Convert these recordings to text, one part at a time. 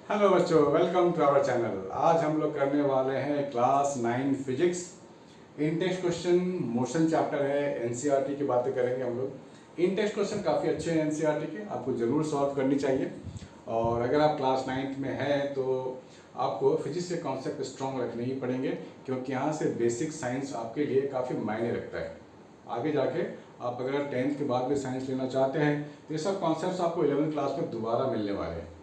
Hello बच्चों, welcome to our channel. आज हम लोग करने वाले हैं class 9 physics in text question. Motion chapter है, एनसीईआरटी की बातें करेंगे हम लोग। इन टेक्स्ट क्वेश्चन काफ़ी अच्छे हैं एनसीईआरटी के, आपको ज़रूर सॉल्व करनी चाहिए। और अगर आप क्लास 9 में हैं तो आपको फिजिक्स के कॉन्सेप्ट स्ट्रॉन्ग रखने ही पड़ेंगे, क्योंकि यहाँ से बेसिक साइंस आपके लिए काफ़ी मायने रखता है। आगे जाके आप अगर 10th के बाद भी साइंस लेना चाहते हैं तो ये सब कॉन्सेप्ट्स आपको 11th क्लास में दोबारा मिलने वाले हैं।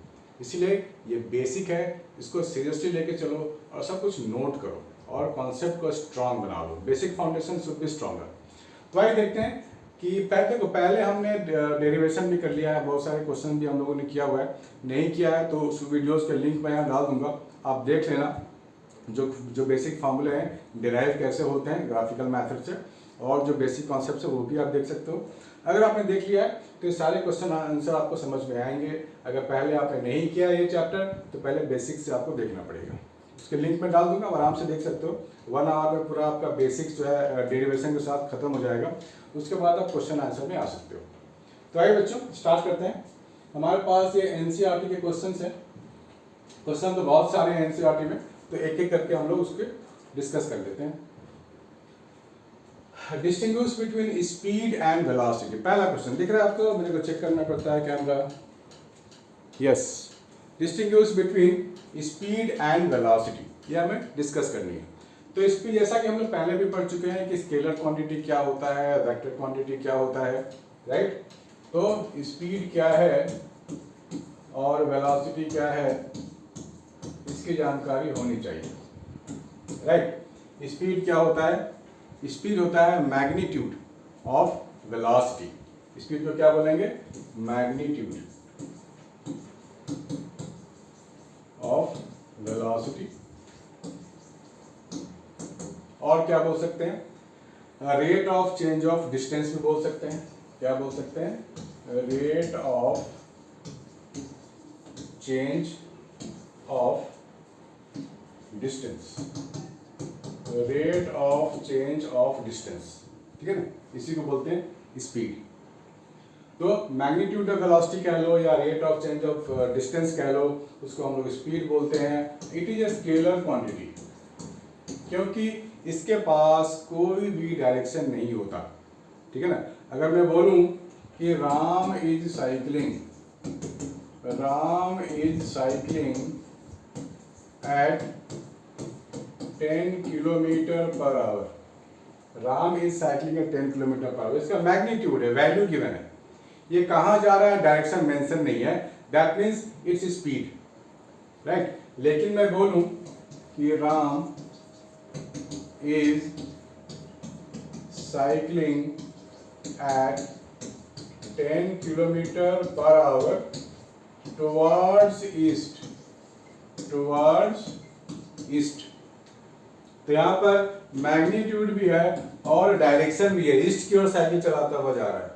इसीलिए ये बेसिक है, इसको सीरियसली लेके चलो और सब कुछ नोट करो और कॉन्सेप्ट को स्ट्रांग बना लो। Basic foundation should be stronger. तो आइए देखते हैं कि पहले हमने डेरिवेशन भी कर लिया है, बहुत सारे क्वेश्चन भी हम लोगों ने किया हुआ है। नहीं किया है तो उस वीडियोस के लिंक मैं यहाँ डाल दूंगा, आप देख लेना। जो बेसिक फार्मूले हैं डिराइव कैसे होते हैं ग्राफिकल मेथड से, और जो बेसिक कॉन्सेप्ट है वो भी आप देख सकते हो। अगर आपने देख लिया है तो ये सारे क्वेश्चन आंसर आपको समझ में आएंगे। अगर पहले आपने नहीं किया ये चैप्टर तो पहले बेसिक से आपको देखना पड़ेगा। उसके लिंक में डाल दूंगा, आराम से देख सकते हो। 1 आवर में पूरा आपका बेसिक्स जो है डेरिवेशन के साथ खत्म हो जाएगा। उसके बाद आप क्वेश्चन आंसर में आ सकते हो। तो आइए बच्चों स्टार्ट करते हैं। हमारे पास ये एनसीईआरटी के क्वेश्चन है। क्वेश्चन तो बहुत सारे हैं एनसीईआरटी में, तो एक एक करके हम लोग उसके डिस्कस कर लेते हैं। Distinguish between speed and velocity. पहला क्वेश्चन दिख रहा है आपको, मेरे को चेक करना पड़ता है camera. Yes, distinguish between speed and velocity, ये हमें डिस्कस करनी है। तो स्पीड, जैसा कि हम लोग पहले भी पढ़ चुके हैं कि स्केलर क्वांटिटी क्या होता है, वेक्टर क्वांटिटी क्या होता है, राइट। तो स्पीड क्या है और वेलोसिटी क्या है, इसकी जानकारी होनी चाहिए, राइट। स्पीड क्या होता है? स्पीड होता है मैग्नीट्यूड ऑफ वेलोसिटी। स्पीड को क्या बोलेंगे? Magnitude of velocity. और क्या बोल सकते हैं? Rate of change of distance भी बोल सकते हैं। क्या बोल सकते हैं? Rate of change of distance. Rate of change of distance, ठीक है ना, इसी को बोलते हैं स्पीड। तो मैग्नीट्यूड ऑफ वेलोसिटी कह लो या rate of change of distance कह लो, उसको हम लोग स्पीड बोलते हैं। It is a scalar quantity, क्योंकि इसके पास कोई भी डायरेक्शन नहीं होता, ठीक है ना। अगर मैं बोलूं कि Ram is cycling at 10 kilometre per hour. Ram is cycling at 10 kilometre per hour, इसका मैग्नीट्यूड है, वैल्यू गिवन है। ये कहाँ जा रहा है डायरेक्शन मेंशन नहीं है, that means it's speed, right. लेकिन मैं बोलूं कि Ram is cycling at 10 kilometre per hour towards east. तो यहाँ पर मैग्नीट्यूड भी है और डायरेक्शन भी है, ईस्ट की ओर साइकिल चलाता हुआ जा रहा है,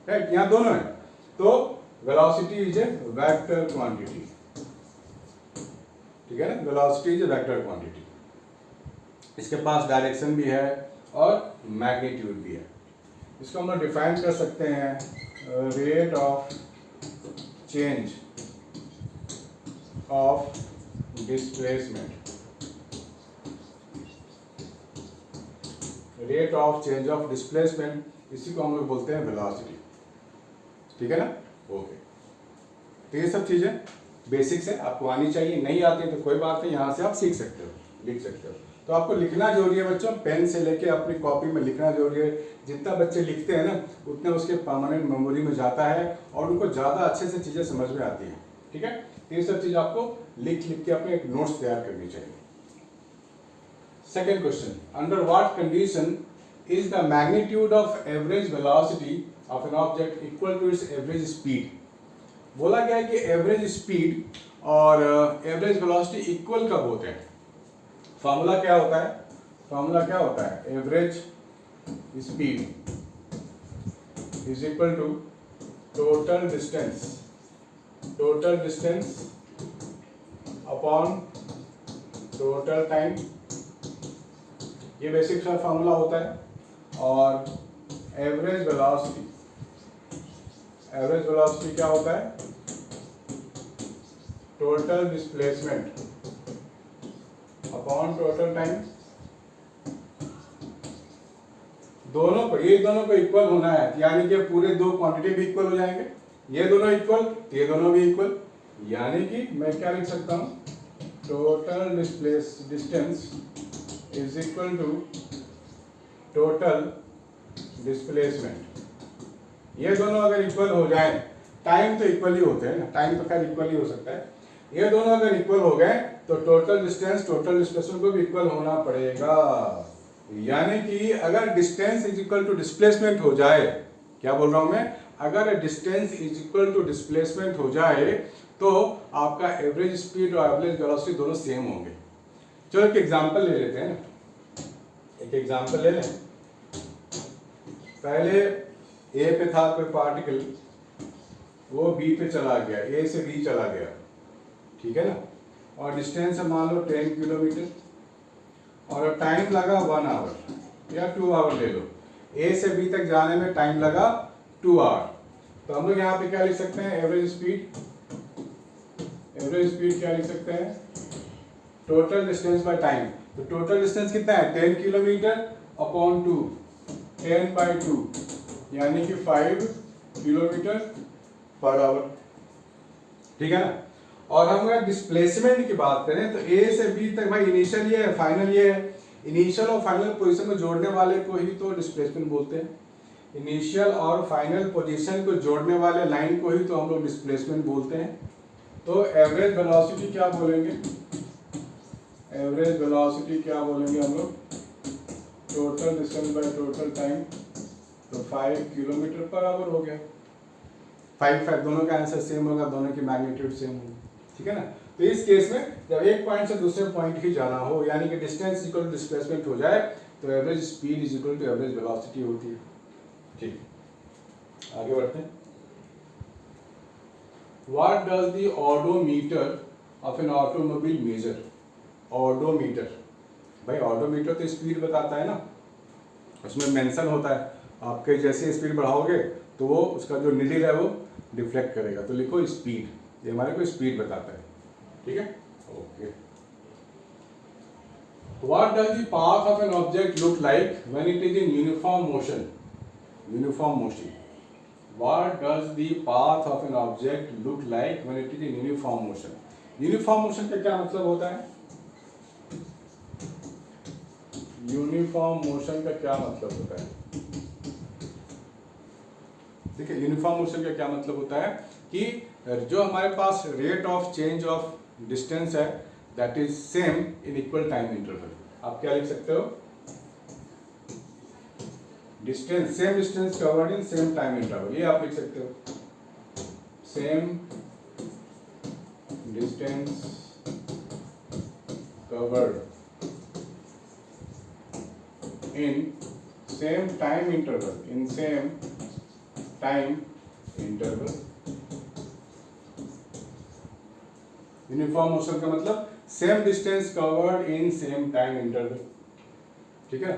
राइट। यहाँ दोनों है। तो velocity is a vector quantity, ठीक है ना। Velocity is a vector quantity, इसके पास डायरेक्शन भी है और मैग्नीट्यूड भी है। इसको हम लोग डिफाइन कर सकते हैं rate of change of displacement. Rate of change of displacement, इसी को हम लोग बोलते हैं वेलोसिटी, ठीक है ना। ओके, तो ये सब चीजें बेसिक्स है, आपको आनी चाहिए। नहीं आती तो कोई बात नहीं, यहाँ से आप सीख सकते हो, लिख सकते हो। तो आपको लिखना जरूरी है बच्चों, पेन से लेके अपनी कॉपी में लिखना जरूरी है। जितना बच्चे लिखते हैं ना उतना उसके परमानेंट मेमोरी में जाता है और उनको ज़्यादा अच्छे से चीज़ें समझ में आती हैं, ठीक है। तो ये सब चीज़ आपको लिख के अपने एक नोट्स तैयार करनी चाहिए। Second question, under what condition is the magnitude of average velocity of an object equal to its average speed? बोला गया है कि एवरेज स्पीड और एवरेज वेलोसिटी इक्वल कब होते हैं? फॉर्मूला क्या होता है? Average speed is equal to total distance upon total time. ये बेसिक सा फॉर्मूला होता है। और एवरेज वेलोसिटी क्या होता है? Total displacement upon total time. दोनों को, ये दोनों को इक्वल होना है, यानी कि पूरे दो क्वांटिटी भी इक्वल हो जाएंगे, ये दोनों इक्वल, ये दोनों भी इक्वल, यानी कि मैं क्या लिख सकता हूं, total distance is equal to total displacement. ये दोनों अगर इक्वल हो जाए, टाइम तो इक्वल ही होते हैं ना, टाइम तो खैर इक्वल ही हो सकता है, ये दोनों अगर इक्वल हो गए तो टोटल डिस्टेंस टोटल डिस्प्लेसमेंट को भी इक्वल होना पड़ेगा। यानी कि अगर distance is equal to displacement हो जाए, क्या बोल रहा हूं मैं, अगर distance is equal to displacement हो जाए तो आपका एवरेज स्पीड और एवरेज वेलोसिटी दोनों सेम होंगे। चलो एक एग्जांपल ले लेते हैं ना, एक एग्जांपल ले लें। पहले ए पे था कोई पार्टिकल, वो बी पे चला गया, ए से बी चला गया, ठीक है ना, और डिस्टेंस है मान लो 10 किलोमीटर और टाइम लगा 1 आवर या 2 आवर ले लो। ए से बी तक जाने में टाइम लगा 2 आवर, तो हम लोग यहाँ पे क्या लिख सकते हैं, एवरेज स्पीड। एवरेज स्पीड क्या लिख सकते हैं, टोटल डिस्टेंस बाय टाइम। तो टोटल डिस्टेंस कितना है, 10 किलोमीटर अपॉन 2, 10/2 यानी कि 5 किलोमीटर पर आवर, ठीक है ना। और हम अगर डिस्प्लेसमेंट की बात करें तो ए से बी तक, भाई इनिशियल ये है, फाइनल ये है, इनिशियल और फाइनल पोजीशन को जोड़ने वाले को ही तो डिस्प्लेसमेंट बोलते हैं। इनिशियल और फाइनल पोजीशन को जोड़ने वाले लाइन को ही तो हम लोग डिस्प्लेसमेंट बोलते हैं। तो एवरेज वेलोसिटी क्या बोलेंगे, एवरेज वेलोसिटी क्या बोलेंगे हम लोग, total distance by total time, तो 5 किलोमीटर पर आवर हो गया। 5 दोनों का आंसर सेम होगा, दोनों की मैग्नीट्यूड सेम होगी, ठीक है ना। तो इस केस में जब एक पॉइंट से दूसरे पॉइंट ही जाना हो, यानी कि डिस्टेंस इक्वल टू डिस्प्लेसमेंट हो जाए, तो average speed is equal to average velocity होती है। ठीक, आगे बढ़ते हैं। What does the odometer of an automobile measure. Odometer, भाई ओडोमीटर तो स्पीड बताता है ना, उसमें मेंशन होता है, आपके जैसे स्पीड बढ़ाओगे तो वो उसका जो निडिल है वो डिफ्लेक्ट करेगा, तो लिखो स्पीड, ये हमारे को स्पीड बताता है, ठीक है, okay. What does the path of an object look like when it is in uniform motion. Uniform motion, what does the path of an object look like when it is in uniform motion. Uniform motion का क्या मतलब होता है, uniform motion का क्या मतलब होता है, देखिए यूनिफॉर्म मोशन का क्या मतलब होता है कि जो हमारे पास rate of change of distance है that is same in equal time interval. आप क्या लिख सकते हो, distance, same distance covered in same time interval, ये आप लिख सकते हो, same distance covered in same time interval, in same time interval। Uniform motion का मतलब same distance covered in same time interval, ठीक है।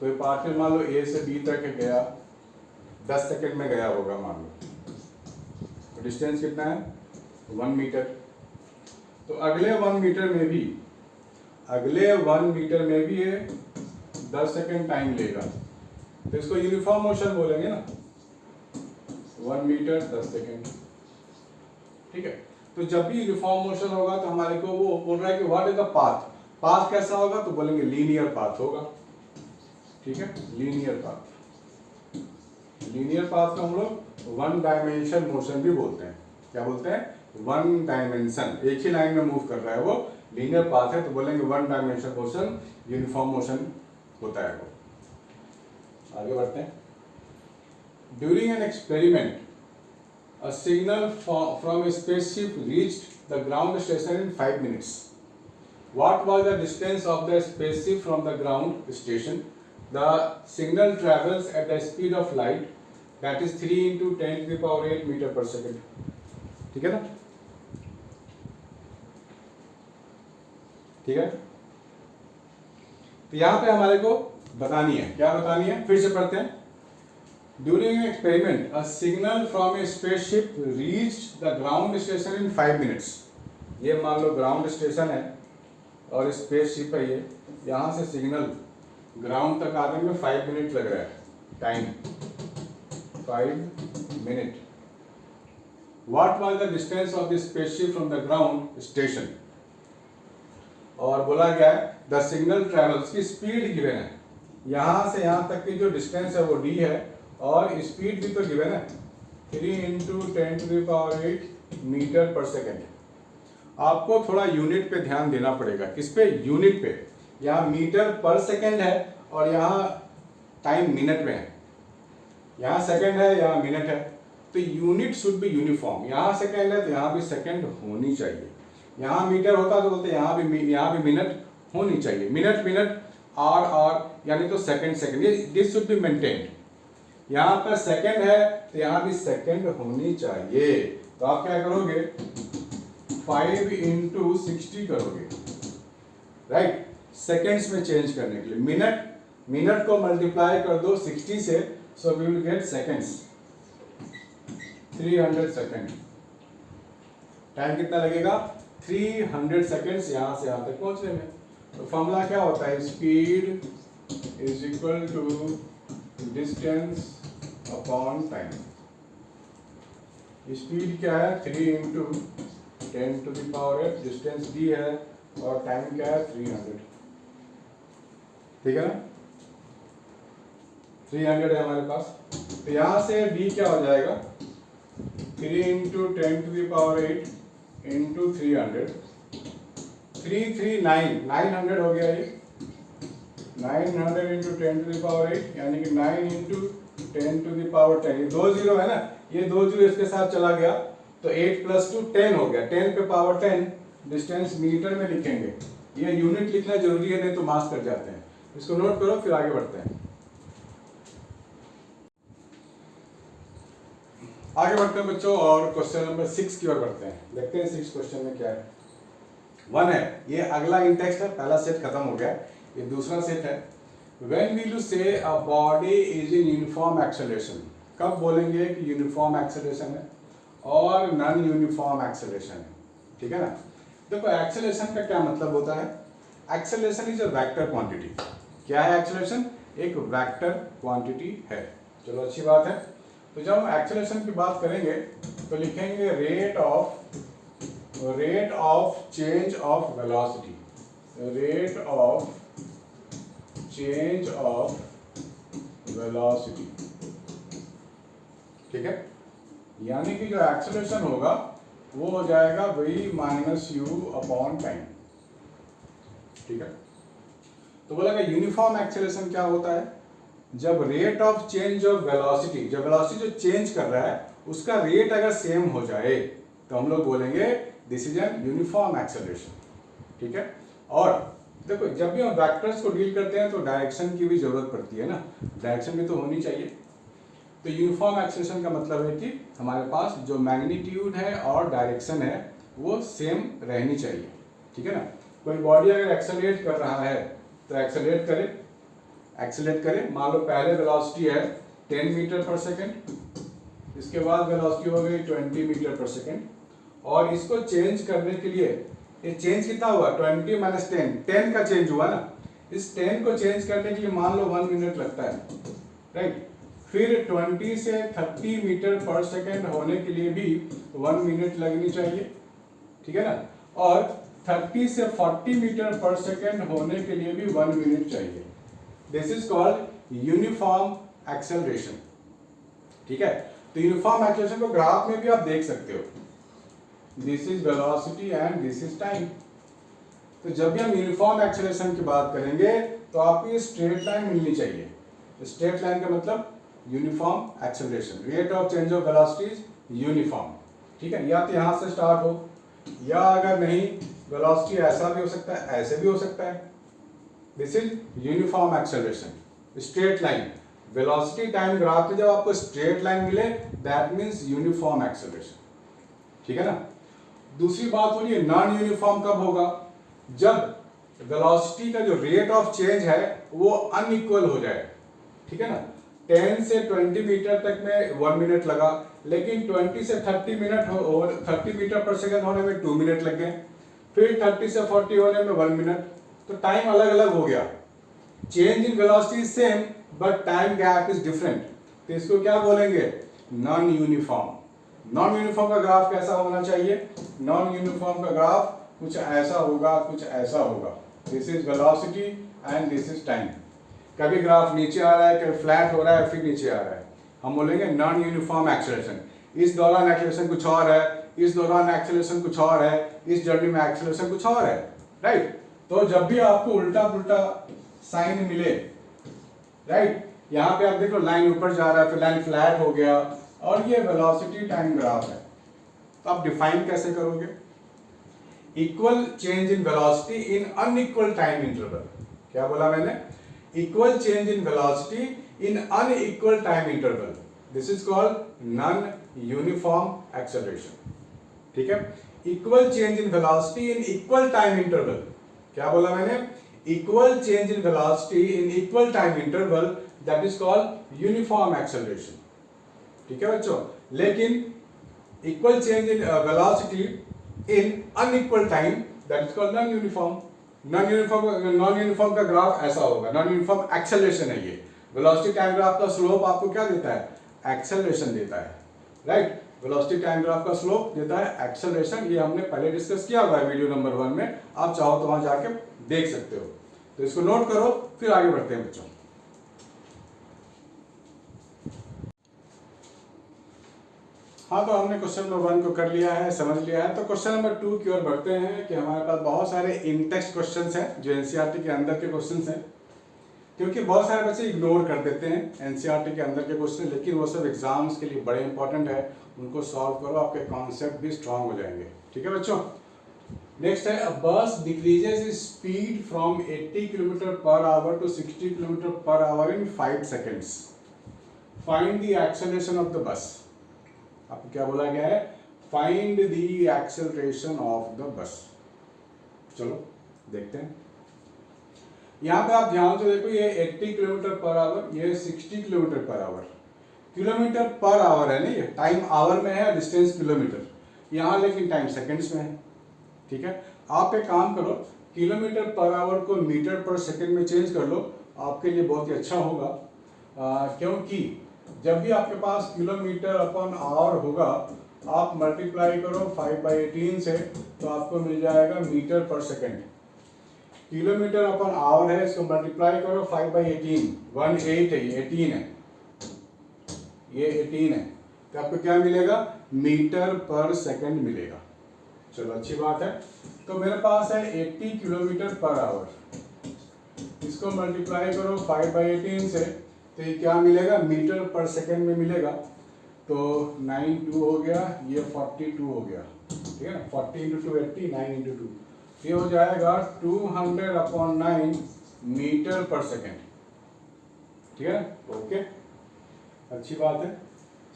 कोई पार्टिकल मान लो ए से बी तक गया, 10 सेकंड में गया होगा मान लो, तो डिस्टेंस कितना है 1 मीटर, तो अगले 1 मीटर में भी, अगले 1 मीटर में भी ये 10 सेकेंड टाइम लेगा, तो इसको यूनिफॉर्म मोशन बोलेंगे ना, 1 मीटर 10 सेकेंड, ठीक है। तो जब भी यूनिफॉर्म मोशन होगा तो हमारे को वो बोल रहा है कि what is the path, path कैसा होगा, तो बोलेंगे लीनियर पाथ होगा, ठीक है, लीनियर पाथ। लीनियर पाथ को हम लोग 1 डायमेंशन मोशन भी बोलते हैं, क्या बोलते हैं, 1 डायमेंशन, एक ही लाइन में मूव कर रहा है वो लीनियर पाथ है, तो बोलेंगे 1 डायमेंशन मोशन यूनिफॉर्म मोशन होता है वो। आगे बढ़ते हैं। During an experiment a signal from A spaceship reached the ground station in 5 minutes। What was the distance of the spaceship from the ground station? The signal travels at the speed of light, that is 3 into 10 to the power 8 meter per second, ठीक है ना, ठीक है। तो यहां पे हमारे को बतानी है, क्या बतानी है, फिर से पढ़ते हैं। During experiment a signal from A spaceship reached the ground station in 5 minutes। ये मान लो ग्राउंड स्टेशन है और स्पेसशिप है ये, यहाँ से सिग्नल ग्राउंड तक आने में 5 मिनट लग रहा है, time 5 minute. What was the distance of the spaceship from the ground station, और बोला गया है द सिग्नल ट्रेवल्स की स्पीड गिवन है, यहाँ से यहाँ तक की जो डिस्टेंस है वो d है और स्पीड भी तो गिवन है 3 × 10⁸ मीटर पर सेकेंड। आपको थोड़ा यूनिट पे ध्यान देना पड़ेगा, किस पे, यूनिट पे। यहाँ मीटर पर सेकेंड है और यहाँ टाइम मिनट में है, यहाँ सेकेंड है यहाँ मिनट है, तो यूनिट शुड बी यूनिफॉर्म। यहाँ सेकेंड है तो यहाँ भी सेकेंड होनी चाहिए, यहाँ मीटर होता तो बोलते यहाँ भी मिनट होनी चाहिए, मिनट मिनट आर यानी तो सेकेंड सेकेंड, ये दिस शुड बी मेंटेन्ड। यहाँ पर सेकेंड है तो यहाँ भी सेकेंड होनी चाहिए, तो आप क्या करोगे 5 × 60 करोगे, राइट, सेकेंड्स में चेंज करने के लिए। मिनट को मल्टीप्लाई कर दो 60 से, so we will get seconds, 300 second. Time कितना लगेगा, 300 सेकेंड्स यहाँ से यहाँ तक पहुंचने में। तो फॉर्मूला क्या होता है, speed is equal to distance upon time. Speed क्या है, 3 × 10⁸, डिस्टेंस d है और टाइम क्या है 300, ठीक है ना, 300 है हमारे पास। तो यहाँ से d क्या हो जाएगा, 3 × 10⁸ × 300, 339 900 हो गया ये, 900 × 10⁸, यानी कि 9 × 10⁻10, ये 2 जीरो है ना, ये 2 जीरो इसके साथ चला गया तो 8 + 2 10 हो गया, 10 पे पावर 10, डिस्टेंस मीटर में लिखेंगे, ये यूनिट लिखना जरूरी है नहीं तो मार्क्स कट जाते हैं, इसको नोट करो फिर आगे बढ़ते हैं। आगे बढ़ते हैं बच्चों और क्वेश्चन नंबर 6 की ओर बढ़ते हैं, देखते हैं 6 क्वेश्चन में क्या है। 1 है, ये अगला इंटेक्स्ट है, पहला सेट खत्म हो गया, ये दूसरा सेट है। When will you say a body is in uniform acceleration? कब बोलेंगे कि यूनिफॉर्म एक्सेलरेशन है और नॉन यूनिफॉर्म एक्सेलरेशन है, ठीक है ना। देखो एक्सेलरेशन का क्या मतलब होता है, acceleration is a vector quantity. क्या है एक्सेलरेशन, एक वेक्टर क्वांटिटी है, चलो अच्छी बात है। तो जब हम एक्सेलरेशन की बात करेंगे तो लिखेंगे rate of change of velocity, rate of change of velocity, ठीक है। यानी कि जो एक्सेलरेशन होगा वो हो जाएगा v-u टाइम, ठीक है। तो बोला कि यूनिफॉर्म एक्सेलरेशन क्या होता है, जब rate of change of velocity, जब वेलोसिटी जो चेंज कर रहा है उसका रेट अगर सेम हो जाए तो हम लोग बोलेंगे this is an uniform acceleration, ठीक है। और देखो जब भी हम वेक्टर्स को डील करते हैं तो डायरेक्शन की भी जरूरत पड़ती है ना, डायरेक्शन भी तो होनी चाहिए। तो यूनिफॉर्म एक्सेलरेशन का मतलब है कि हमारे पास जो मैग्नीट्यूड है और डायरेक्शन है वो सेम रहनी चाहिए, ठीक है ना। कोई बॉडी अगर एक्सेलरेट कर रहा है तो एक्सेलरेट करे, मान लो पहले वेलोसिटी है 10 मीटर पर सेकेंड, इसके बाद वेलोसिटी हो गई 20 मीटर पर सेकेंड, और इसको चेंज करने के लिए ये चेंज कितना हुआ 20 - 10 का चेंज हुआ ना, इस 10 को चेंज करने के लिए मान लो 1 मिनट लगता है, राइट। फिर 20 से 30 मीटर पर सेकेंड होने के लिए भी 1 मिनट लगनी चाहिए, ठीक है ना। और 30 से 40 मीटर पर सेकेंड होने के लिए भी 1 मिनट चाहिए। This is called uniform acceleration, ठीक है। तो यूनिफॉर्म एक्सेलरेशन को ग्राफ में भी आप देख सकते हो, this is velocity and this is time. तो जब भी हम यूनिफॉर्म एक्सेलरेशन की बात करेंगे तो आपको ये स्ट्रेट लाइन मिलनी चाहिए। स्ट्रेट लाइन का मतलब uniform acceleration, rate of change of velocity uniform, ठीक है। या तो यहाँ से स्टार्ट हो, या अगर नहीं वेलोसिटी ऐसा भी हो सकता है, ऐसे भी हो सकता है। This is uniform acceleration, straight line, velocity time graph में जब आपको स्ट्रेट लाइन मिले दैट मीन्स यूनिफॉर्म एक्सेलरेशन, ठीक है ना। दूसरी बात बोलिए नॉन यूनिफॉर्म कब होगा, जब वेलोसिटी का जो रेट ऑफ चेंज है वो अनइक्वल हो जाए, ठीक है ना। 10 से 20 मीटर तक में 1 मिनट लगा, लेकिन 20 से 30 मिनट 30 मीटर पर सेकंड होने में 2 मिनट लग गए, फिर 30 से 40 होने में 1 मिनट, तो टाइम अलग अलग हो गया। Change in velocity is same but time gap is different, तो इसको क्या बोलेंगे? Non uniform. नॉन यूनिफॉर्म का ग्राफ कैसा होना चाहिए? नॉन यूनिफॉर्म का ग्राफ कुछ ऐसा होगा, कुछ ऐसा होगा। This is velocity and this is time. कभी ग्राफ नीचे आ रहा है, कभी फ्लैट हो रहा है, फिर नीचे आ रहा है, हम बोलेंगे नॉन यूनिफॉर्म एक्सेलरेशन। इस दौरान एक्सेलरेशन कुछ और है, इस दौरान एक्सेलरेशन कुछ और है, इस जर्नी में एक्सेलरेशन कुछ और है, राइट। तो जब भी आपको उल्टा पुल्टा साइन मिले, राइट, यहाँ पे आप देखो लाइन ऊपर जा रहा है, फिर लाइन फ्लैट हो गया, और ये वेलोसिटी टाइम ग्राफ है, तो आप डिफाइन कैसे करोगे? Equal change in velocity in unequal time interval. क्या बोला मैंने? Equal change in velocity in unequal time interval, this is called non uniform acceleration. ठीक है, equal change in velocity in equal time interval. क्या बोला मैंने? Equal change in velocity in equal time interval, that is called uniform acceleration. ठीक है बच्चों, लेकिन equal change in velocity in unequal time, that is called non uniform. Non uniform का graph ऐसा होगा, नॉन यूनिफॉर्म एक्सेलरेशन है ये। Velocity time graph का स्लोप आपको क्या देता है? एक्सेलरेशन देता है, राइट। वेलोसिटी टाइम ग्राफ का स्लोप देता है एक्सेलरेशन। ये हमने पहले डिस्कस किया हुआ है वीडियो नंबर 1 में, आप चाहो तो वहां जाके देख सकते हो। तो इसको नोट करो, फिर आगे बढ़ते हैं बच्चों। हाँ, तो हमने क्वेश्चन नंबर 1 को कर लिया है, समझ लिया है। तो क्वेश्चन नंबर 2 की ओर बढ़ते हैं कि हमारे पास बहुत सारे इन टेक्स्ट क्वेश्चंस हैं जो एनसीईआरटी के अंदर के क्वेश्चंस हैं, क्योंकि बहुत सारे बच्चे इग्नोर कर देते हैं एनसीईआरटी के अंदर के क्वेश्चन, लेकिन वो सब एग्जाम्स के लिए बड़े इंपॉर्टेंट है। उनको सॉल्व करो, आपके कॉन्सेप्ट भी स्ट्रांग हो जाएंगे। ठीक है बच्चों, नेक्स्ट है, a bus decreases its speed from 80 kilometre per hour to 60 kilometre per hour in 5 seconds. Find the acceleration of the bus. आपको क्या बोला गया है? Find the acceleration of the bus. चलो देखते हैं। यहाँ पे आप ध्यान से देखो, ये 80 किलोमीटर पर आवर, ये 60 kilometre per our. Kilometre per our है ना, ये टाइम आवर में है, डिस्टेंस किलोमीटर, यहाँ लेकिन टाइम सेकंड्स में है। ठीक है, आप एक काम करो, किलोमीटर पर आवर को मीटर पर सेकंड में चेंज कर लो, आपके लिए बहुत ही अच्छा होगा। क्योंकि जब भी आपके पास किलोमीटर अपॉन आवर होगा, आप मल्टीप्लाई करो 5/18 से, तो आपको मिल जाएगा मीटर पर सेकंड। किलोमीटर अपॉन आवर है, इसको मल्टीप्लाई करो 5/18, 18 है, ये 18 है, ये 18 है, तो आपको क्या मिलेगा? मीटर पर सेकंड मिलेगा। चलो अच्छी बात है। तो मेरे पास है 80 किलोमीटर पर आवर, इसको मल्टीप्लाई करो 5/18 से, तो ये क्या मिलेगा? मीटर पर सेकंड में मिलेगा। तो 9×2 हो गया, ये 42 हो गया। ठीक है ना, 40 × 2 80, 9×2, ये हो जाएगा 200/9 मीटर पर सेकंड। ठीक है, ओके, अच्छी बात है।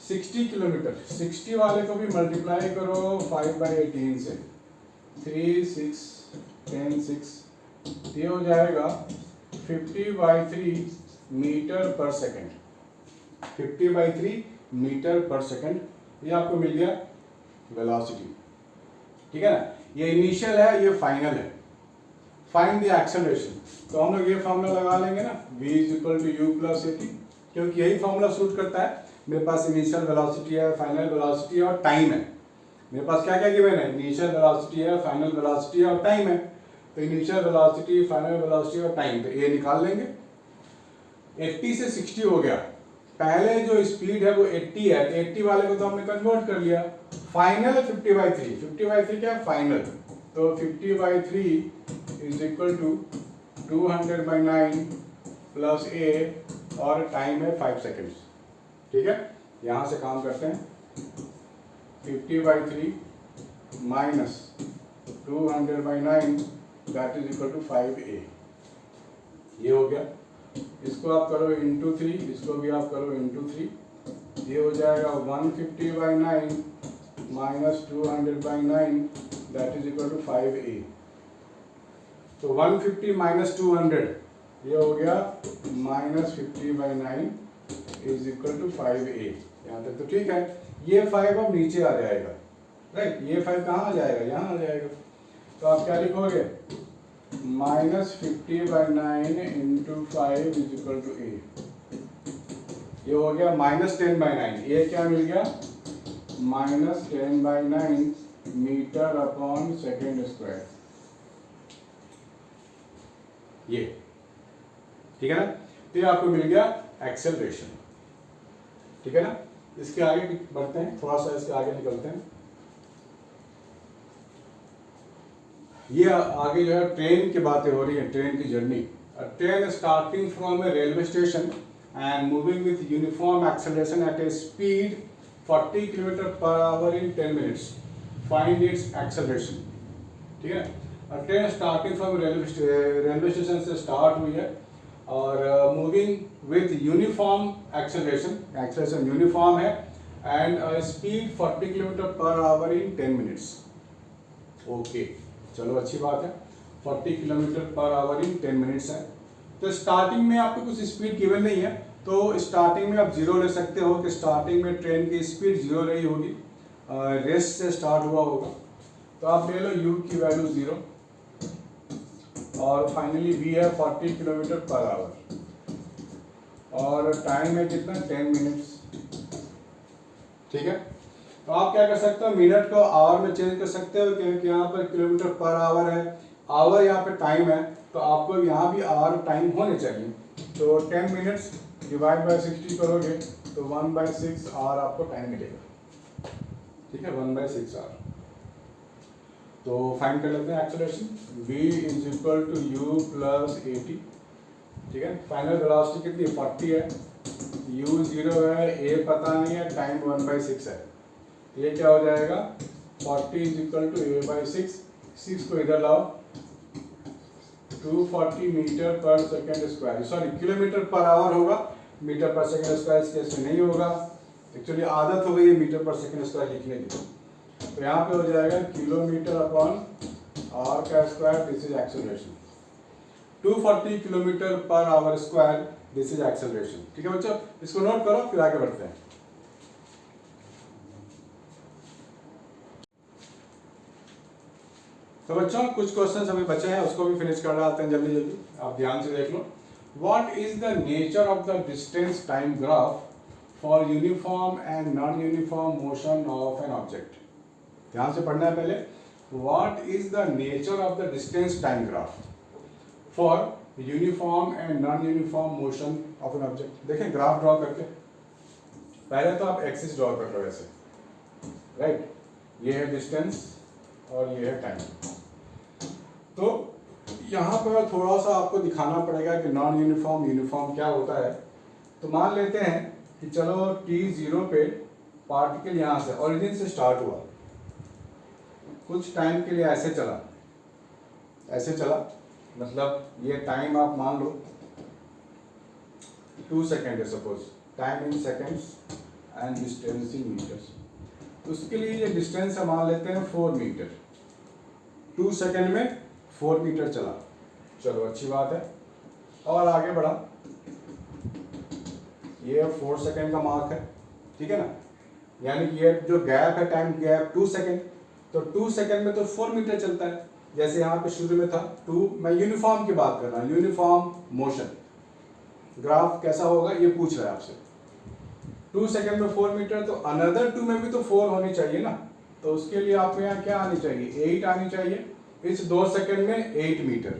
60 किलोमीटर, 60 वाले को भी मल्टीप्लाई करो 5/18 से, 3 6 10 6, ये हो जाएगा 50/3 मीटर पर सेकंड। 50/3 मीटर पर सेकंड, ये आपको मिल गया वेलोसिटी। ठीक है ना, ये इनिशियल है, ये फाइनल है। फाइंड द एक्सेलरेशन, तो हम लोग ये फॉर्मूला लगा लेंगे ना, v = u + at, क्योंकि यही फॉर्मूला सूट करता है। मेरे पास इनिशियल वेलोसिटी है, फाइनल वेलोसिटी है और टाइम है। मेरे पास क्या क्या गिवन है? इनिशियल वेलोसिटी है, फाइनल वेलोसिटी है और टाइम है। तो इनिशियल वेलोसिटी, फाइनल वेलोसिटी और टाइम, तो ये निकाल लेंगे। 80 से 60 हो गया, पहले जो स्पीड है वो 80 है, तो 80 वाले को तो हमने कन्वर्ट कर लिया। फाइनल 50/3, 50/3 क्या है? फाइनल। तो 50/3 = 200/9 + a, और टाइम है 5 सेकेंड्स। ठीक है, यहां से काम करते हैं। 50/3 - 200/9, that is equal to 5a। ये हो गया, इसको आप करो इंटू 3, इसको भी आप करो इंटू 3, ये हो जाएगा 150/9 - 200/9, that is equal to 5a। तो 150 - 200, ये हो गया -50/9, इज इक्वल टू 5a। यहाँ तक तो ठीक है। ये 5 अब नीचे आ जाएगा, राइट। ये 5 कहाँ आ जाएगा, यहाँ आ जाएगा। तो आप क्या लिखोगे, -50/9 into 5 is equal to a। ये हो गया -10/9। ये क्या मिल गया, -10/9 मीटर अपॉन सेकेंड स्क्वायर। ये ठीक है ना। तो ये आपको मिल गया एक्सेलरेशन, ठीक है ना। इसके आगे बढ़ते हैं, थोड़ा सा इसके आगे निकलते हैं। ये आगे जो है ट्रेन की बातें हो रही है, ट्रेन की journey. Train starting from A railway station and moving with uniform acceleration at A speed 40 km/h in 10 minutes. Find its acceleration. ठीक है। Train starting from railway station से स्टार्ट हुई है और moving with uniform acceleration uniform है and speed 40 km/h in 10 minutes. Okay, चलो अच्छी बात है। 40 km/h in 10 minutes है। तो स्टार्टिंग में आपको कुछ स्पीड गिवन नहीं है, तो स्टार्टिंग में आप जीरो ले सकते हो कि स्टार्टिंग में ट्रेन की स्पीड जीरो रही होगी, रेस्ट से स्टार्ट हुआ होगा। तो आप ले लो u की वैल्यू 0 और फाइनली v है 40 km/h और टाइम है कितना, 10 मिनट्स। ठीक है। तो आप क्या कर सकते हो, मिनट को आवर में चेंज कर सकते हो क्योंकि यहाँ पर km/h है, आवर यहाँ पे टाइम है, तो आपको यहाँ भी आवर टाइम होने चाहिए। तो 10 मिनट्स डिवाइड बाय 60 करोगे तो 1/6 आवर आपको टाइम मिलेगा। ठीक है, 1/6 आवर। तो फाइंड कर लेते हैं acceleration. v is equal to u plus 80। ठीक है। फाइनल वेलोसिटी कितनी, 40 है, u 0 है, a पता नहीं है, टाइम 1/6 है। ये क्या हो जाएगा, 40 इज इक्वल टू a/6। 6 को इधर लाओ, 240 मीटर पर सेकेंड स्क्वायर, सॉरी km/h होगा, मीटर पर सेकेंड स्क्वायर इस केस में नहीं होगा। एक्चुअली आदत हो गई है मीटर पर सेकेंड स्क्वायर लिखने की। तो यहाँ पे हो जाएगा km/h का square, this is acceleration. 240 km/h this is acceleration. ठीक है बच्चों, इसको नोट करो, फिर आगे बढ़ते हैं। तो बच्चों कुछ क्वेश्चंस अभी बचे हैं, उसको भी फिनिश कर डालते हैं जल्दी जल्दी, आप ध्यान से देख लो। What is the nature of the distance time graph for uniform and non uniform motion of an object. ध्यान से पढ़ना है पहले। What is the nature of the distance time graph for uniform and non uniform motion of an object. देखें graph draw करके, पहले तो आप एक्सिस ड्रॉ कर लो ऐसे, राइट। ये है डिस्टेंस और ये है टाइम। तो यहाँ पर थोड़ा सा आपको दिखाना पड़ेगा कि नॉन यूनिफॉर्म यूनिफॉर्म क्या होता है। तो मान लेते हैं कि चलो t0 पे पार्टिकल यहाँ से ओरिजिन से स्टार्ट हुआ, कुछ टाइम के लिए ऐसे चला, मतलब ये टाइम आप मान लो 2 सेकेंड है suppose, time in seconds and distance in metres. उसके लिए ये डिस्टेंस हम मान लेते हैं 4 मीटर। 2 सेकेंड में 4 मीटर चला, चलो अच्छी बात है। और आगे बढ़ा, ये 4 सेकेंड का मार्क है, ठीक है ना। यानी कि ये जो गैप है, टाइम गैप 2 सेकेंड, तो 2 सेकेंड में तो 4 मीटर चलता है। जैसे यहाँ पे शुरू में था 2, मैं यूनिफॉर्म की बात कर रहा हूँ, यूनिफॉर्म मोशन। ग्राफ कैसा होगा ये पूछ रहा है आपसे। 2 सेकेंड में 4 मीटर, तो अनदर 2 में भी तो 4 होनी चाहिए ना। तो उसके लिए आपको यहाँ क्या आनी चाहिए, 8 आनी चाहिए। इस 2 सेकेंड में 8 मीटर,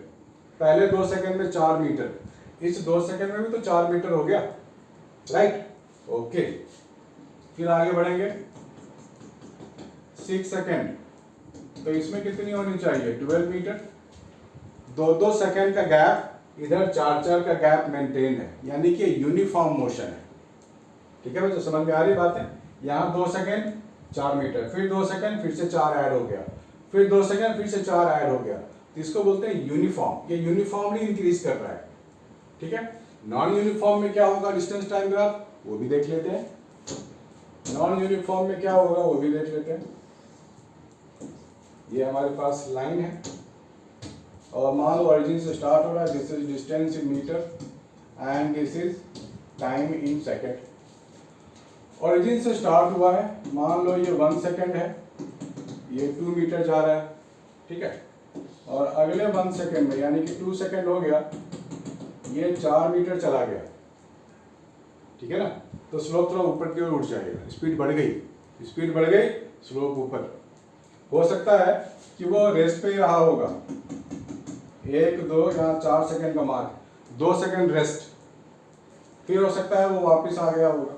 पहले 2 सेकेंड में 4 मीटर, इस 2 सेकेंड में भी तो 4 मीटर हो गया, राइट। ओके, फिर आगे बढ़ेंगे 6 सेकेंड, तो इसमें कितनी होनी चाहिए, 12 मीटर। 2-2 सेकेंड का गैप, इधर 4-4 का गैप मेंटेन है, यानी कि यूनिफॉर्म मोशन है। ठीक है बच्चों, समझ में आ रही बात है। यहाँ 2 सेकेंड 4 मीटर, फिर 2 सेकेंड फिर से 4 ऐड हो गया, फिर 2 सेकेंड फिर से 4 ऐड हो गया। तो इसको बोलते हैं यूनिफॉर्म। ये यूनिफॉर्मली इंक्रीज कर रहा है, ठीक है। नॉन यूनिफॉर्म में क्या होगा डिस्टेंस टाइम ग्राफ, वो भी देख लेते हैं। नॉन यूनिफॉर्म में क्या होगा वो भी देख लेते हैं। ये हमारे पास लाइन है और मान लो ओरिजिन से स्टार्ट हो रहा है, this is distance in metre and this is time in second. Origin से स्टार्ट हुआ है, मान लो ये 1 सेकेंड है, ये 2 मीटर जा रहा है, ठीक है। और अगले 1 सेकेंड में यानी कि 2 सेकेंड हो गया, ये 4 मीटर चला गया, ठीक है ना। तो स्लोप थोड़ा ऊपर की ओर उठ जाएगा, स्पीड बढ़ गई, स्पीड बढ़ गई, स्लोप ऊपर। हो सकता है कि वो रेस्ट पे ही रहा होगा, 1 2 या 4 सेकेंड का मार्क, 2 सेकेंड रेस्ट, फिर हो सकता है वो वापस आ गया होगा।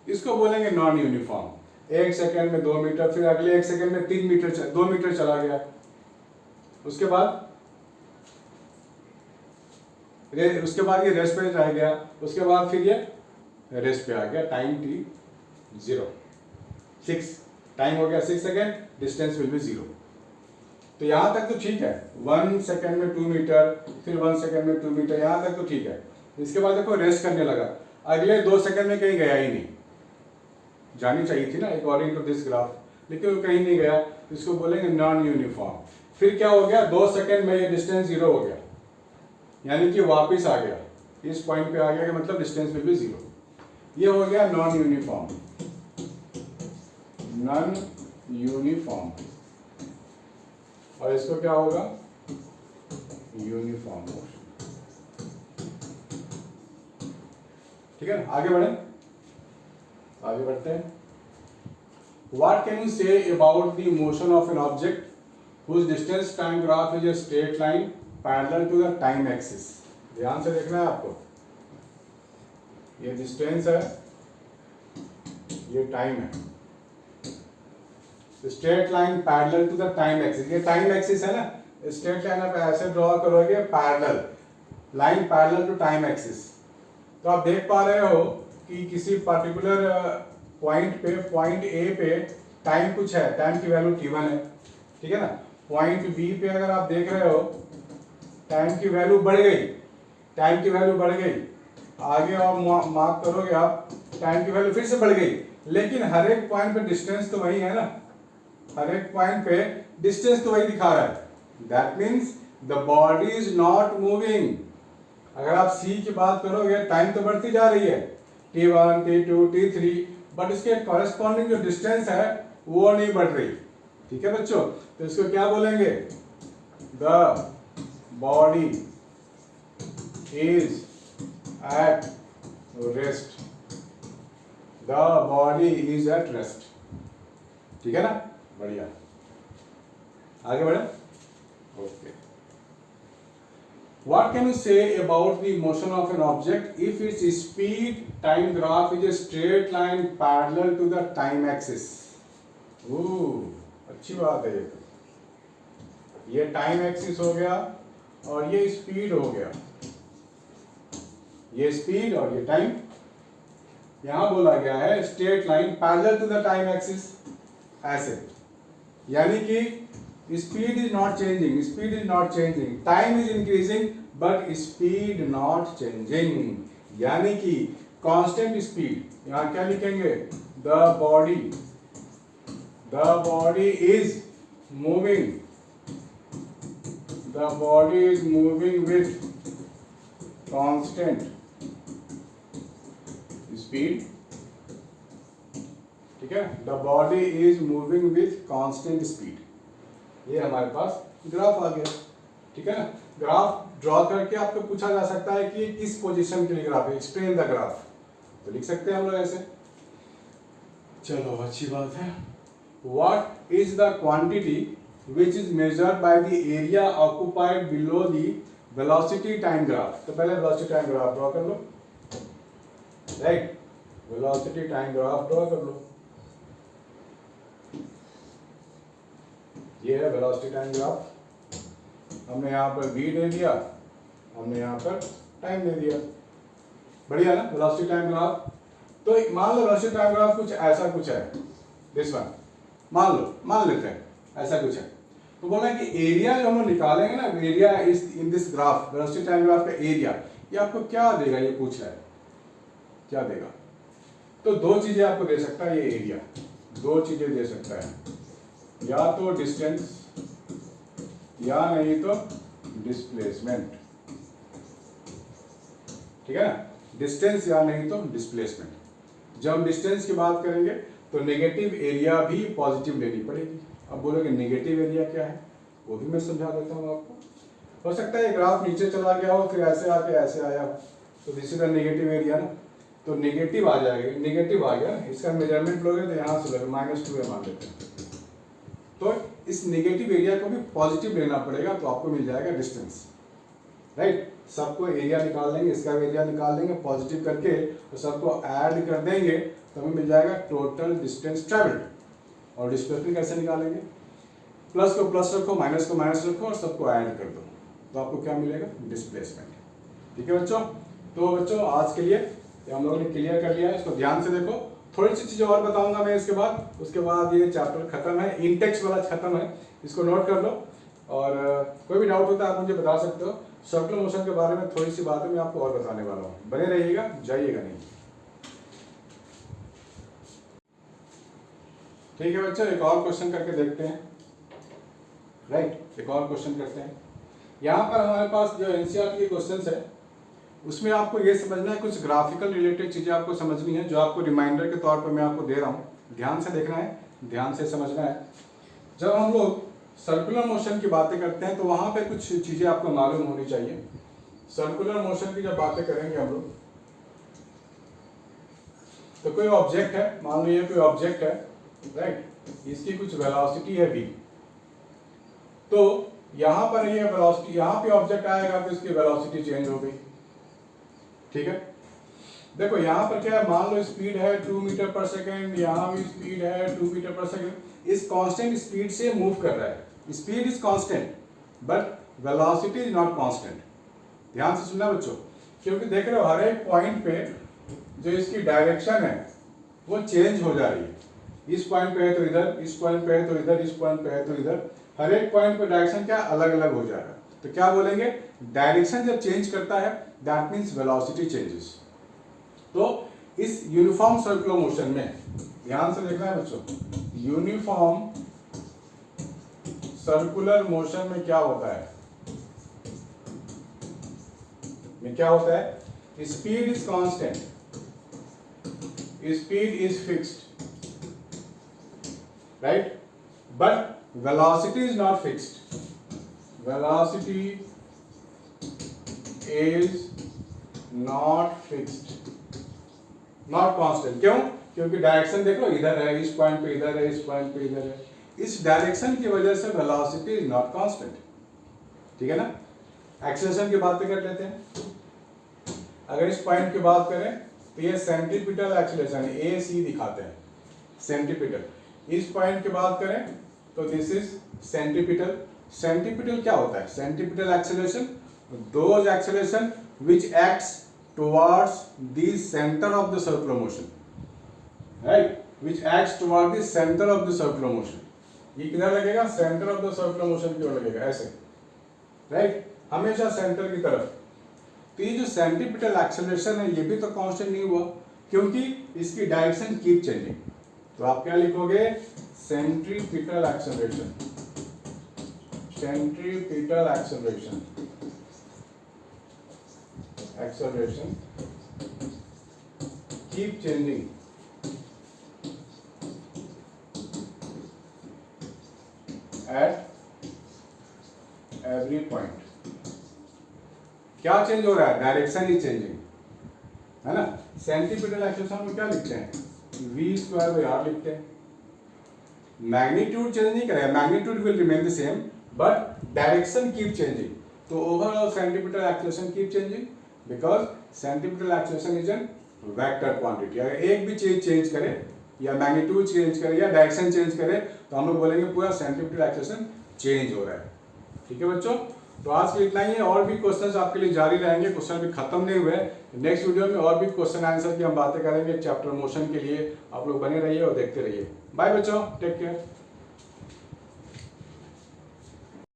इसको बोलेंगे नॉन यूनिफॉर्म। 1 सेकेंड में 2 मीटर, फिर अगले 1 सेकेंड में 3 मीटर 2 मीटर चला गया, उसके बाद ये रेस्ट पे रह गया, उसके बाद फिर ये रेस्ट पे आ गया। टाइम t 0 6, टाइम हो गया 6 सेकेंड, डिस्टेंस विल बी 0। तो यहाँ तक तो ठीक है, 1 सेकेंड में 2 मीटर, फिर 1 सेकेंड में 2 मीटर, यहाँ तक तो ठीक है। इसके बाद देखो रेस्ट करने लगा, अगले 2 सेकेंड में कहीं गया ही नहीं, जानी चाहिए थी ना अकॉर्डिंग टू दिस ग्राफ, लेकिन वो कहीं नहीं गया, इसको बोलेंगे नॉन यूनिफॉर्म। फिर क्या हो गया, 2 सेकेंड में ये डिस्टेंस 0 हो गया, यानी कि वापस आ गया, इस पॉइंट पे आ गया, मतलब डिस्टेंस विल बी 0। ये हो गया नॉन यूनिफॉर्म, नॉन यूनिफॉर्म। और इसको क्या होगा, यूनिफॉर्म मोशन, ठीक है। आगे बढ़े, आगे बढ़ते हैं। What can you say about the motion of an object whose distance time graph is a straight line parallel to the time axis? ध्यान से देखना है आपको, ये डिस्टेंस है, ये टाइम है, straight line parallel to the time axis. ये टाइम एक्सिस है ना, स्ट्रेट लाइन आप ऐसे ड्रॉ करोगे, parallel line parallel to time axis. तो आप देख पा रहे हो कि किसी पर्टिकुलर पॉइंट पे, पॉइंट ए पे टाइम कुछ है, टाइम की वैल्यू t1 है, ठीक है ना। पॉइंट बी पे अगर आप देख रहे हो, टाइम की वैल्यू बढ़ गई, टाइम की वैल्यू बढ़ गई, आगे और मार्क करोगे आप, टाइम की वैल्यू फिर से बढ़ गई, लेकिन हर एक पॉइंट पे डिस्टेंस तो वही है ना, हर एक पॉइंट पे डिस्टेंस तो वही दिखा रहा है। That means the body is not moving. अगर आप सी की बात करोगे, टाइम तो बढ़ती जा रही है, t1 t2 t3, बट इसके कॉरेस्पॉन्डिंग जो डिस्टेंस है वो नहीं बढ़ रही, ठीक है बच्चों। तो इसको क्या बोलेंगे, the body is at rest, the body is at rest, ठीक है ना, बढ़िया। आगे बढ़े, okay. What can you say about the motion of an object if its speed time graph is a straight line parallel to the time axis? अच्छी बात है ये टाइम एक्सिस हो गया और ये स्पीड हो गया, ये स्पीड और ये टाइम। यहां बोला गया है straight line parallel to the time axis, ऐसे, यानी कि speed is not changing, speed is not changing, time is increasing but speed not changing, यानी कि कांस्टेंट स्पीड। यहां क्या लिखेंगे, the body is moving, the body is moving with constant speed, ठीक है, the body is moving with constant speed. ये हमारे पास graph आ गया, ठीक है ना। ग्राफ ड्रॉ करके आपको पूछा जा सकता है कि किस पोजीशन के लिए ग्राफ है, एक्सप्लेन द ग्राफ, तो लिख सकते हैं हम लोग ऐसे। चलो अच्छी बात है। What is the quantity which is measured by the area occupied below the velocity time graph. तो पहले वेलोसिटी टाइम ग्राफ ड्रॉ कर लो, right, velocity time graph draw कर लो। ये है वेलोसिटी टाइम ग्राफ, हमने यहाँ पर v दे दिया, हमने यहाँ पर टाइम दे दिया, बढ़िया ना वेलोसिटी टाइम ग्राफ। तो मान लो वेलोसिटी टाइम ग्राफ कुछ ऐसा कुछ है, दिस वन, मान लेते हैं ऐसा कुछ है। तो बोला कि एरिया जो हम निकालेंगे ना, area is in this graph, velocity time graph का एरिया, ये आपको क्या देगा, ये पूछ रहा है क्या देगा। तो दो चीजें आपको दे सकता है ये एरिया, दो चीजें दे सकता है, या तो डिस्टेंस या नहीं तो डिस्प्लेसमेंट, ठीक है ना। डिस्टेंस या नहीं तो डिस्प्लेसमेंट। जब हम डिस्टेंस की बात करेंगे तो नेगेटिव एरिया भी पॉजिटिव लेनी पड़ेगी। अब बोलोगे नेगेटिव एरिया क्या है, वो भी मैं समझा देता हूँ आपको। हो सकता है ग्राफ नीचे चला गया हो फिर ऐसे आके ऐसे आया हो, तो this is the negative area ना, तो नेगेटिव आ जाएगा, नेगेटिव आ गया। इसका मेजरमेंट लोगे तो यहाँ से लोगे -2 मान लेते हैं, तो इस नेगेटिव एरिया को भी पॉजिटिव लेना पड़ेगा, तो आपको मिल जाएगा डिस्टेंस, राइट। सबको एरिया निकाल लेंगे, इसका एरिया निकाल लेंगे पॉजिटिव करके, तो सबको ऐड कर देंगे तो हमें मिल जाएगा टोटल डिस्टेंस ट्रैवल्ड। और डिस्प्लेसमेंट कैसे निकालेंगे, प्लस को प्लस रखो, माइनस को माइनस रखो और सबको ऐड कर दो, तो आपको क्या मिलेगा, डिस्प्लेसमेंट। ठीक है बच्चों, तो बच्चों आज के लिए हम लोगों ने क्लियर कर लिया है, इसको ध्यान से देखो। थोड़ी सी चीजें और बताऊंगा मैं इसके बाद, उसके बाद ये चैप्टर खत्म है, इंटेक्स वाला खत्म है, इसको नोट कर लो। और कोई भी डाउट होता है आप मुझे बता सकते हो। सर्कुलर मोशन के बारे में थोड़ी सी बातें मैं आपको और बताने वाला हूँ, बने रहिएगा, जाइएगा नहीं। ठीक है बच्चों, एक और क्वेश्चन करके देखते हैं, राइट। एक और क्वेश्चन करते हैं। यहाँ पर हमारे पास जो एनसीईआरटी के क्वेश्चंस है उसमें आपको ये समझना है, कुछ ग्राफिकल रिलेटेड चीजें आपको समझनी है, जो आपको रिमाइंडर के तौर पर मैं आपको दे रहा हूँ। ध्यान से देखना है, ध्यान से समझना है। जब हम लोग सर्कुलर मोशन की बातें करते हैं तो वहां पे कुछ चीजें आपको मालूम होनी चाहिए। सर्कुलर मोशन की जब बातें करेंगे हम लोग, तो कोई ऑब्जेक्ट है, मान लो ये कोई ऑब्जेक्ट है, राइट, इसकी कुछ वेलोसिटी है v, तो यहां पर ये वेलोसिटी, यहां पे ऑब्जेक्ट आएगा तो इसकी वेलोसिटी चेंज हो गई। ठीक है, देखो यहाँ पर क्या है, मान लो स्पीड है 2 मीटर पर सेकेंड, यहाँ भी स्पीड है 2 मीटर पर सेकेंड। इस कांस्टेंट स्पीड से मूव कर रहा है, speed is constant but velocity is not constant. ध्यान से सुनना बच्चों, क्योंकि देख रहे हो हर एक पॉइंट पे जो इसकी डायरेक्शन है वो चेंज हो जा रही है। इस पॉइंट पे है तो इधर, इस पॉइंट पे है तो इधर, इस पॉइंट पे है तो इधर, हर एक पॉइंट पे डायरेक्शन क्या अलग अलग हो जा रहा है। तो क्या बोलेंगे, डायरेक्शन जब चेंज करता है दैट मीन्स वेलोसिटी चेंजेस। तो इस यूनिफॉर्म सर्कुलर मोशन में ध्यान से देखना है बच्चों, यूनिफॉर्म सर्कुलर मोशन में क्या होता है, में क्या होता है, speed is constant, speed is fixed, right, but velocity is not fixed, velocity is not fixed, not constant। क्यों, क्योंकि डायरेक्शन देखो इधर है, इस पॉइंट पे इधर है, इस पॉइंट पे इधर है, इस डायरेक्शन की वजह से वेलोसिटी इज नॉट कांस्टेंट। ठीक है ना। एक्सेलरेशन की बातें कर लेते हैं। अगर इस पॉइंट की बात करें तो ये सेंट्रीपिटल एक्सेलरेशन ए सी दिखाते हैं, सेंट्रीपिटल। इस पॉइंट की बात करें तो दिस इज सेंट्रीपिटल। सेंट्रीपिटल क्या होता है, centripetal acceleration, those acceleration which acts towards the centre of the circular motion, right, which acts toward the centre of the circular motion. ये किधर लगेगा, centre of the circular motion की ओर लगेगा, ऐसे, right, हमेशा सेंटर की तरफ। तो ये जो सेंट्रीपिटल एक्सेलरेशन है ये भी तो कांस्टेंट नहीं हुआ, क्योंकि इसकी डायरेक्शन कीप चेंजिंग। तो आप क्या लिखोगे, centripetal acceleration, centripetal acceleration, acceleration keep changing at every point. क्या चेंज हो रहा है, डायरेक्शन ही चेंजिंग, है ना। सेंट्रीपिटल एक्सेलरेशन में क्या लिखते हैं, v² लिखते हैं। मैग्नीट्यूड चेंज नहीं करेगा, magnitude will remain the same but direction keep changing. तो overall centripetal acceleration keep changing because centripetal acceleration is an vector quantity. अगर एक भी चीज चेंज करे या मैग्नीट्यूड चेंज करे या डायरेक्शन चेंज करे तो हम लोग बोलेंगे पूरा सेंट्रीपिटल एक्सेलरेशन चेंज हो रहा है। ठीक है बच्चों, तो आज के लिए इतना ही है। और भी क्वेश्चंस आपके लिए जारी रहेंगे, क्वेश्चन भी खत्म नहीं हुए। नेक्स्ट वीडियो में और भी क्वेश्चन आंसर की हम बातें करेंगे चैप्टर मोशन के लिए। आप लोग बने रहिए और देखते रहिए। बाय बच्चों, टेक केयर।